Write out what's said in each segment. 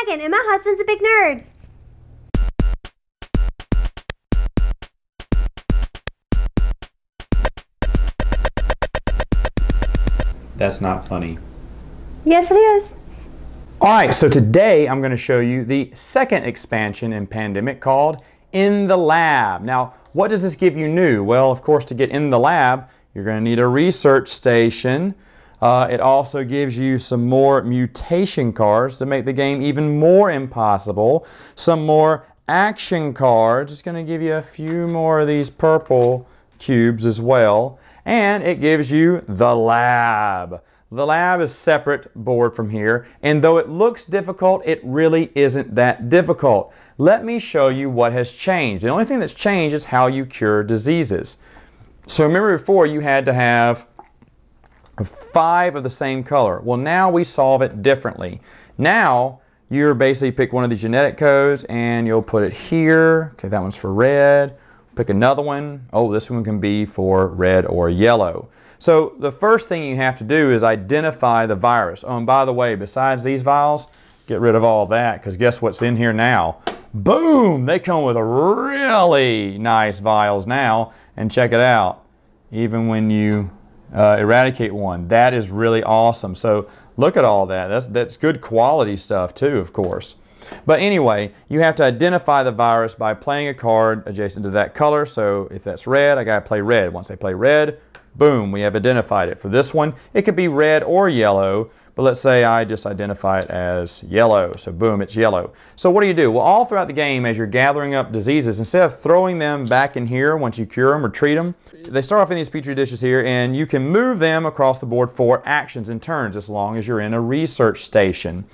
Megan, and my husband's a big nerd. That's not funny. Yes, it is. Alright, so today I'm going to show you the second expansion in Pandemic called In the Lab. Now, what does this give you new? Well, of course, to get in the lab, you're going to need a research station. It also gives you some more mutation cards to make the game even more impossible. Some more action cards. It's going to give you a few more of these purple cubes as well. And it gives you the lab. The lab is a separate board from here, and though it looks difficult, it really isn't that difficult. Let me show you what has changed. The only thing that's changed is how you cure diseases. So remember before you had to have 5 of the same color. Well, now we solve it differently. Now you basically pick one of these genetic codes and you'll put it here. Okay, that one's for red. Pick another one. Oh, this one can be for red or yellow. So the first thing you have to do is identify the virus. Oh, and by the way, besides these vials, get rid of all that, because guess what's in here now? Boom! They come with really nice vials now. And check it out. Even when you eradicate one, that is really awesome. So look at all that. That's good quality stuff too, of course. But anyway, you have to identify the virus by playing a card adjacent to that color. So if that's red, I got to play red. Once I play red, boom, we have identified it. For this one, it could be red or yellow, but let's say I just identify it as yellow. So boom, it's yellow. So what do? Well, all throughout the game, as you're gathering up diseases, instead of throwing them back in here once you cure them or treat them, they start off in these petri dishes here, and you can move them across the board for actions and turns as long as you're in a research station.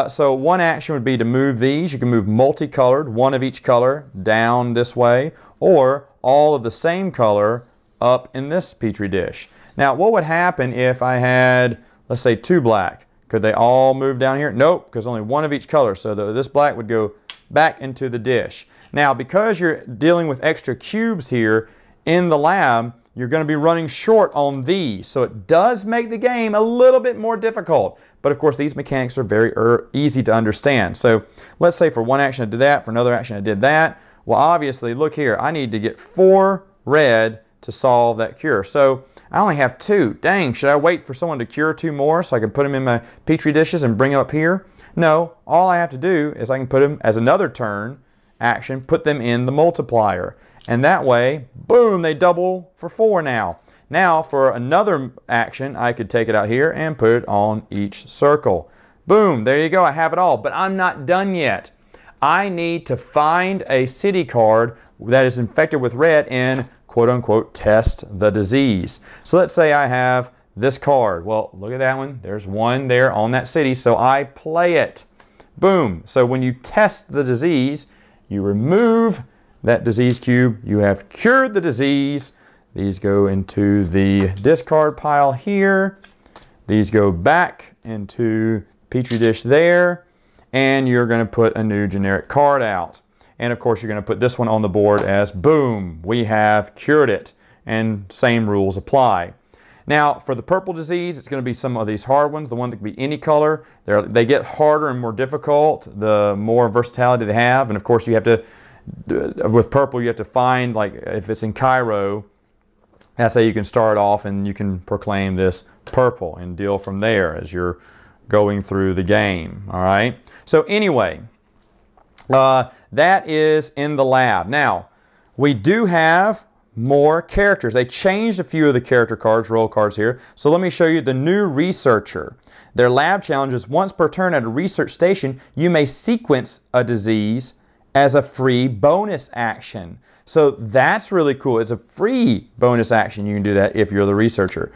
So one action would be to move these. You can move multicolored, one of each color, down this way, or all of the same color up in this petri dish. Now, what would happen if I had, let's say, 2 black? Could they all move down here? Nope, because only one of each color. So this black would go back into the dish. Now, because you're dealing with extra cubes here in the lab, you're going to be running short on these. So it does make the game a little bit more difficult. But of course, these mechanics are very easy to understand. So let's say for one action I did that, for another action I did that. Well, obviously, look here, I need to get 4 red to solve that cure. So I only have 2. Dang, should I wait for someone to cure 2 more so I can put them in my petri dishes and bring them up here? No, all I have to do is I can put them as another turn action, put them in the multiplier. And that way, boom, they double for 4 now. Now for another action, I could take it out here and put it on each circle. Boom, there you go, I have it all. But I'm not done yet. I need to find a city card that is infected with red and quote-unquote test the disease. So let's say I have this card. Well, look at that one. There's one there on that city, so I play it. Boom. So when you test the disease, you remove that disease cube. You have cured the disease. These go into the discard pile here. These go back into petri dish there. And you're going to put a new generic card out. And of course, you're going to put this one on the board as boom, we have cured it. And same rules apply. Now, for the purple disease, it's going to be some of these hard ones. The one that can be any color. They get harder and more difficult the more versatility they have. And of course, you have to, with purple, you have to find, like if it's in Cairo, that's how you can start off and you can proclaim this purple and deal from there as you're going through the game. All right. So anyway, that is in the lab. Now, we do have more characters. They changed a few of the character cards, role cards here. So let me show you the new researcher. Their lab challenge is once per turn at a research station, you may sequence a disease as a free bonus action. So that's really cool. It's a free bonus action. You can do that if you're the researcher.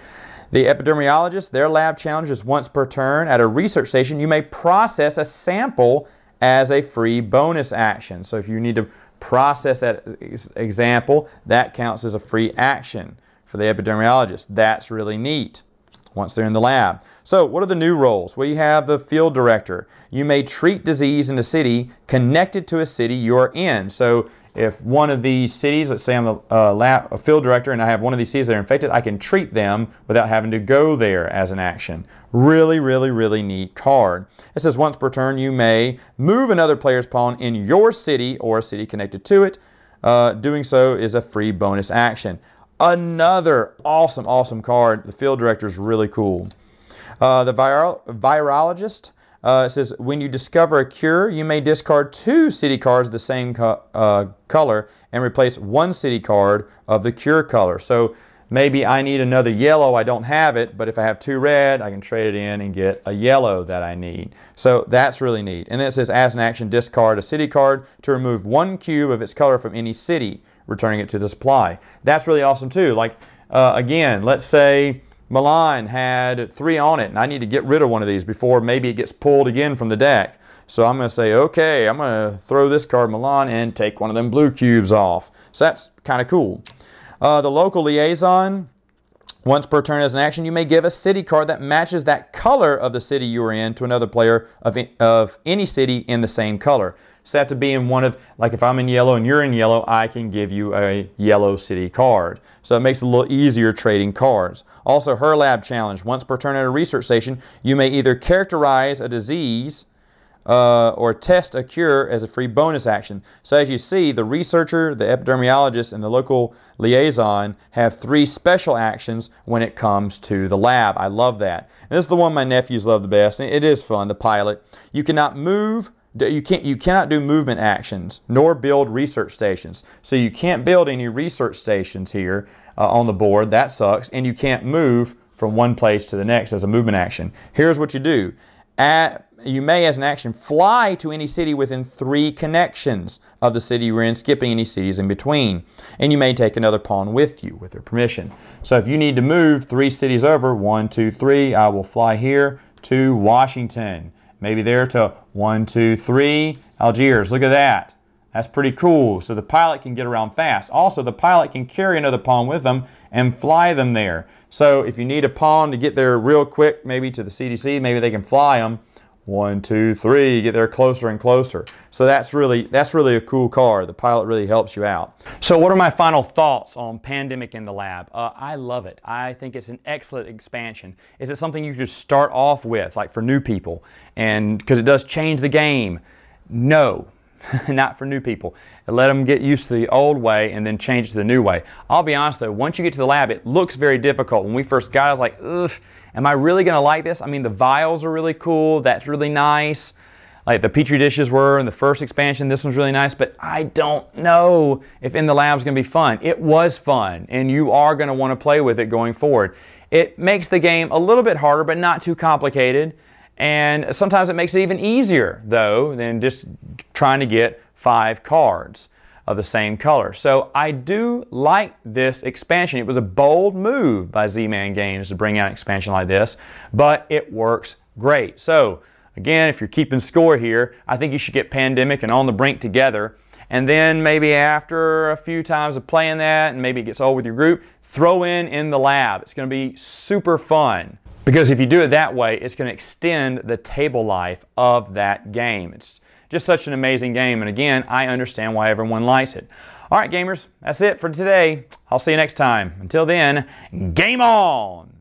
The epidemiologist, their lab challenge is once per turn at a research station, you may process a sample as a free bonus action. So if you need to process that example, that counts as a free action for the epidemiologist. That's really neat once they're in the lab. So what are the new roles? Well, you have the field director. You may treat disease in a city connected to a city you're in. So if one of these cities, let's say I'm a field director and I have one of these cities that are infected, I can treat them without having to go there as an action. Really, really, really neat card. It says once per turn you may move another player's pawn in your city or a city connected to it. Doing so is a free bonus action. Another awesome, awesome card. The field director is really cool. The virologist. It says, when you discover a cure, you may discard 2 city cards of the same color and replace 1 city card of the cure color. So maybe I need another yellow, I don't have it, but if I have 2 red, I can trade it in and get a yellow that I need. So that's really neat. And then it says, as an action, discard a city card to remove 1 cube of its color from any city, returning it to the supply. That's really awesome too. Like, again, let's say Milan had 3 on it and I need to get rid of one of these before maybe it gets pulled again from the deck. So I'm going to say, okay, I'm going to throw this card Milan and take one of them blue cubes off. So that's kind of cool. The local liaison, once per turn as an action, you may give a city card that matches that color of the city you are in to another player of any city in the same color. So that to be in one of, like if I'm in yellow and you're in yellow, I can give you a yellow city card. So it makes it a little easier trading cards. Also, Her Lab Challenge. Once per turn at a research station, you may either characterize a disease or test a cure as a free bonus action. So as you see, the researcher, the epidemiologist, and the local liaison have 3 special actions when it comes to the lab. I love that. And this is the one my nephews love the best. And it is fun, the pilot. You cannot move. You cannot do movement actions nor build research stations. So you can't build any research stations here on the board. That sucks. And you can't move from one place to the next as a movement action. Here's what you do. You may, as an action, fly to any city within 3 connections of the city you're in, skipping any cities in between. And you may take another pawn with you with their permission. So if you need to move 3 cities over, 1, 2, 3, I will fly here to Washington. Maybe there to 1, 2, 3, Algiers. Look at that. That's pretty cool. So the pilot can get around fast. Also, the pilot can carry another pawn with them and fly them there. So if you need a pawn to get there real quick, maybe to the CDC, maybe they can fly them. 1, 2, 3, get there closer and closer. So that's really a cool card. The pilot really helps you out. So what are my final thoughts on Pandemic in the Lab? I love it. I think it's an excellent expansion. Is it something you should start off with, like for new people? And because it does change the game. No, not for new people. Let them get used to the old way and then change to the new way. I'll be honest though, once you get to the lab, it looks very difficult. When we first got it, I was like, ugh. Am I really going to like this? I mean, the vials are really cool. That's really nice. Like the Petri dishes were in the first expansion. This one's really nice. But I don't know if In the Lab is going to be fun. It was fun. And you are going to want to play with it going forward. It makes the game a little bit harder, but not too complicated. And sometimes it makes it even easier, though, than just trying to get 5 cards of the same color. So I do like this expansion. It was a bold move by Z-Man Games to bring out an expansion like this, but it works great. So again, if you're keeping score here, I think you should get Pandemic and On the Brink together, and then maybe after a few times of playing that and maybe it gets old with your group, throw in the Lab. It's going to be super fun. Because if you do it that way, it's going to extend the table life of that game. It's just such an amazing game. And again, I understand why everyone likes it. All right, gamers, that's it for today. I'll see you next time. Until then, game on!